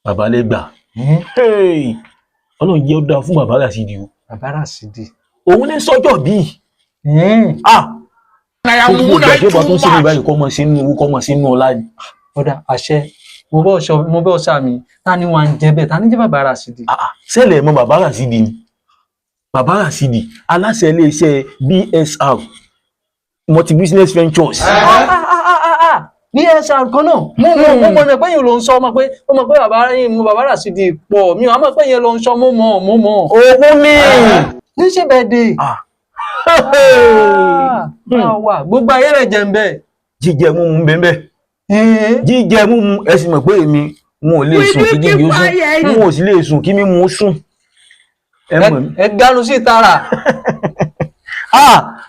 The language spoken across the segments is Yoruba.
bàbá lẹ́gbà ọlọ́run jẹ́ ó dáa fún bàbá Ràṣídì o. bàbá Ràṣídì. òun ní sọ́jọ́ bíi. gbogbo ìgbà tí ó bá tún sí ní báyìí kọ́ mọ sínú owó kọ́ mọ sínú ọlá ni. ọ̀dà àṣẹ mo bọ́ ọ̀ṣà mi ta ni wàá ń jẹ bẹ́ẹ̀ ta ni jẹ́ bàbá Ràṣídì. sẹ́lẹ̀ mọ bàbá Ràṣídì ni bàbá Ràṣídì aláṣẹ iléeṣẹ́ BSR multi business ventures. BSR kan náà mo mọ̀ pé yín ló ń sọ ọmọ pé bàbá Ràṣídì pọ̀ mi ò àmọ́ pé yín ló ń sọ mo mọ̀. owó mi. ní ṣe bẹ́ẹ̀ dé. wà gbogbo ayé rẹ̀ jẹ́ ń bẹ́ẹ̀. jíjẹ múmu ń bẹ́ẹ̀ bẹ́ẹ̀. jíjẹ múmu ẹ sì mọ̀ pé èmi wọn ò lè sùn kí jíjẹ ó sùn wọn ò sì lè sùn kí mímu ó sùn. ẹ ganu sí tara.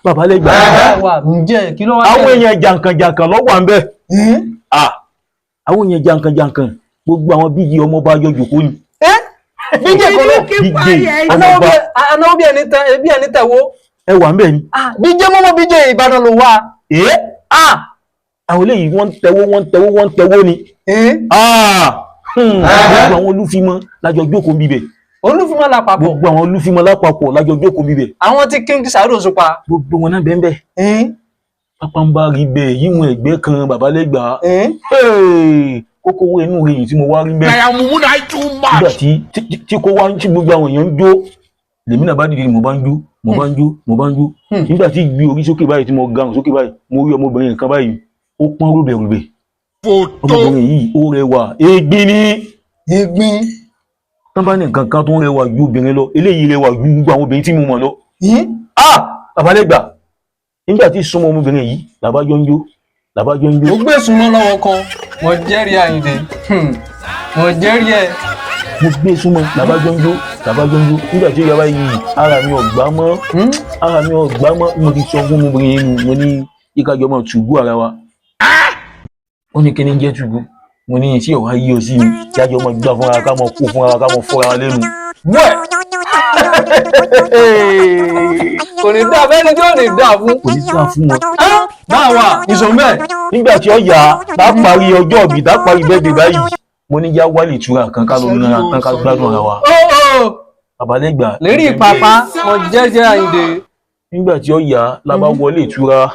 bàbá lẹ́gbà. ǹjẹ́ kí ló wá. àwọn èèyàn jàǹkànjàǹkàn lọ́wọ́ à ń bẹ̀. àwọn èèyàn jàǹkànjàǹkàn gbogbo àwọn bíjì ọmọọba yọjò kó ni. bíjì kò lọ bíjì ọmọọba. anáwó bí ẹni tẹ̀wó. ẹ wà ń bẹ̀ ni. bíjì mọ́mọ́ bíjì Ìbàdàn ló wà. àwọn eléyìí wọ́n ń tẹ̀wó ni. gbogbo àwọn olúfimọ́ lájọ jókòó bíbẹ̀. Olúfimọ́ lápapọ̀. gbogbo àwọn olúfimọ́ lápapọ̀ lájọ jókòó bíbẹ̀. àwọn tí King Saheed Òṣùpá. gbogbo wọn náà bẹ́ẹ̀ bẹ́ẹ̀. pápá ń bá rí bẹ́ẹ̀ yíwọ̀n ẹ̀gbẹ́ kan bàbá lẹ́gbà. kókó owó inú rèyìn tí mo wá rí bẹ́ẹ̀. nígbà tí kò wá tí gbogbo àwọn èèyàn ń jó lèmi náà bá dìde mo bá ń jó. nígbà tí gbé orí sókè báyìí tí mo ga sókè báyìí mo rí ọmọbìnrin kan báyìí ó pọ́n rúbẹ̀rúbẹ̀. ọmọbìnrin yìí ó rẹwà egbin ni. egbin. tán bá ní nǹkan kan tó ń rẹwà ju obìnrin lọ eléyìí rẹwà ju gbogbo àwọn obìnrin tí mo mọ̀ lọ. bàbá lẹ́gbà nígbà tí súnmọ́ ọmọbìnrin yìí làbájọ́ ń jó. ó gbé súnmọ́ lọ́wọ́ kan mo jẹ́rìí Àyìndé mo jẹ́rìí ẹ̀. mo gbé súnmọ́ làbájọ́ ń jó nígbà tí ìyá báyìí ara mi ò gbá mọ́ mo ti sọ fún ọmọbìnrin yìí mo ní ìkájọ máa tùgbú ara wa. ó ní kíní jẹ́ tùgbú mo ní tí ọ̀wá yí ọ sí mi kí a jọ mọ gbà fúnra ká mọ kó fúnra ká mọ fọ́ra wa lẹ́nu. kò ní dá abẹ́ni tí ò ní dá fún. kò ní dá fún wọn. báwa ìṣòmẹ́. nígbà tí ó yà tá parí ọjọ́ òbí tá parí bẹ́ẹ̀dẹ̀ báyìí mo ní yá wálé ìtura kan ká lórí náírà kan ká gbádùn ara wa. bàbá lẹ́gbà. lérí ìpapá mo jẹ́jẹ́ Àyìndé. nígbà tí ó yà la bá wọlé ìtura.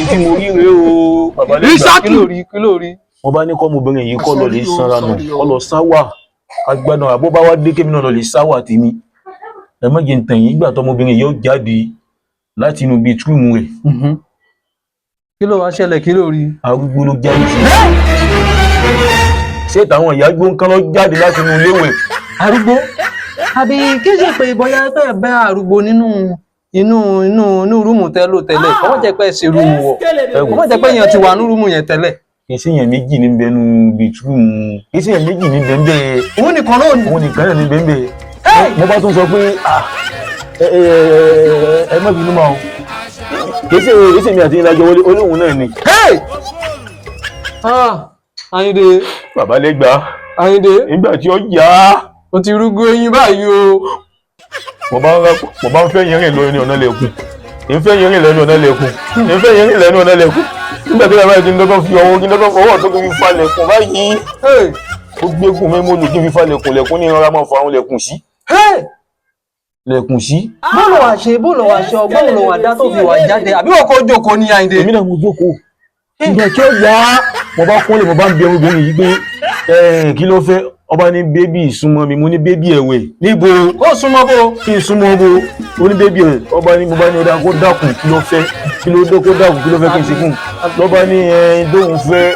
tí mo rí rèé o bàbá lẹ́gbà. kí ló rí. wọ́n bá ní kọ́ ọmọbìnrin yìí kọ́ lọ lè sanra nù kọ́ lọ sáwà agbádùn àbó bá wá dé kémi náà lọ lè sáwà tèmi. ẹ má jẹ́ ń tàn yín nígbà tó ọmọbìnrin yìí ó jáde láti inú bíi túrùmù rẹ̀. kí ló wá ṣẹlẹ̀ kí ló rí. arúgbó ló jáde sí i. ṣé táwọn ìyá gbó ń kán lọ jáde láti inú iléèwé. arúgbó àbí kí ṣe pé bóyá bẹ́ẹ̀ bẹ́ arúgbó nínú rúùmù tẹ́lẹ̀ kọ́mọ́ jẹ́ pé ṣe rúùmù wọ̀ kọ́mọ́ jẹ́ pé èèyàn ti wà ní rúùmù yẹn tẹ́lẹ̀. kì í sí èèyàn méjì ní bẹnu bíi túrùmù kì í sí èèyàn méjì ní bẹ́ẹ̀ òun nìkan náà ni. òun nìkan náà ní bẹ́ẹ̀ mo bá tún sọ pé ẹ má bínú máa o kì í sí èmi àti ìlàjọ wọlé olóhùn náà ni. Àyìndé. bàbá lẹ́gbà. Àyìndé. nígbà tí ó yá. o ti rúgbó eyín báyìí o. mo bá ń fẹ́ yẹn rìn lọ ẹni ọ̀nà lẹ́kùn ìfẹ́ yẹn rìn lẹ́nu ọ̀nà lẹ́kùn ìfẹ́ yẹn rìn lẹ́nu ọ̀nà lẹ́kùn nígbà tí bàbá yìí kí n dọ́gbọ́n fi ọwọ́ tó kí n fi fa lẹ̀kùn báyìí ó gbégùn mi mo lò kí n fi fa lẹ̀kùn ní ìrora máa fa àwọn lẹ̀kùn sí. lẹ̀kùn sí. bóòlù wà ṣe ọgbọ́n ló wà dá tó fi wà jáde àbí wọ́n kó jókòó ní Àyìndé. èmi náà mo jókòó ìgbà tí ó yá mo bá kúnlẹ̀ mo bá ń bẹ obìnrin yìí pé kí ló fẹ́ ọba ní bébì súnmọ́ mi mo ní bébì ẹ̀wẹ̀ níbo ó súnmọ́ bó kí n súnmọ́ bó ó ní bébì ẹ̀ ọba ní mo bá ní ọ̀dà kó dákun kí ló fẹ́ kí ló dé kó dákun kí ló fẹ́ kí n ṣe fún un lọ́ba ní dóhùn fẹ́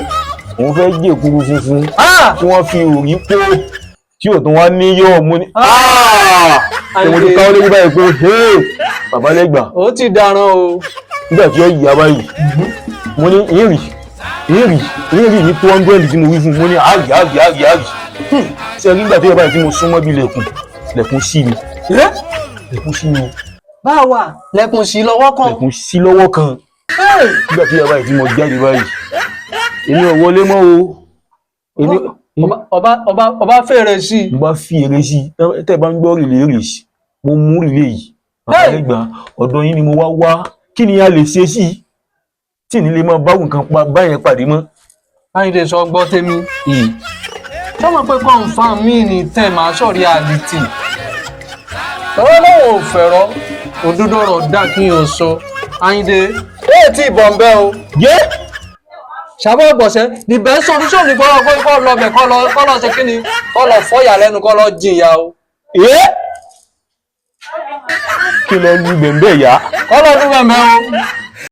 òun fẹ́ jẹ́ èkúrú funfun tí wọ́n fi òrí pé tí ò tún wá ní yọ̀ mo ní mo ti káwọ́ lórí báyìí pé bàbá lẹ́gbà ó ti dáràn o. nígbà tí ó yà báyìí mo ní ìrì ní 200 tí mo wí fún mo ní àgì ṣe rí nígbà tí ó yà báyìí tí mo súnmọ́ bí lẹ̀kùn sí mi. lẹ̀kùn sí mi o. báwa lẹ̀kùn sí lọ́wọ́ kan. lẹ̀kùn sí lọ́wọ́ kan. nígbà tí ó yà báyìí tí mo jáde báyìí èmi ò wọlé mọ́ o. ọba fèrè sí i. mo bá fi èrè sí i tẹ́ ẹ bá ń gbọ́ rìlé sí mo mú rìlé yìí bàbá lẹ́gbà ọ̀dọ̀ yín ni mo wá kí ni a lè ṣe sí i tí ní lè máa báwù nǹkan báyẹn pàdé mọ́. Àyìndé sọ gbọ́ tèmi sọ́mọ pé confam mi ní tẹ̀ máa sọ reality lọ́wọ́ ò fẹ̀rọ òdodo ọ̀rọ̀ dá kí n ò sọ Àyìndé ẹ̀ tí ìbọn bẹ́ o yé ṣàbọ̀ ìbọ̀sẹ̀ the best solution ni kọ́ lọ bẹ̀ kọ́ lọ ṣe kí ni kọ́ lọ fọ́yà lẹ́nu kọ́ lọ jìyà o. kí lọ lu bẹ̀m̀bẹ̀ yá. kọ́ lọ lu bẹ̀m̀bẹ̀ o.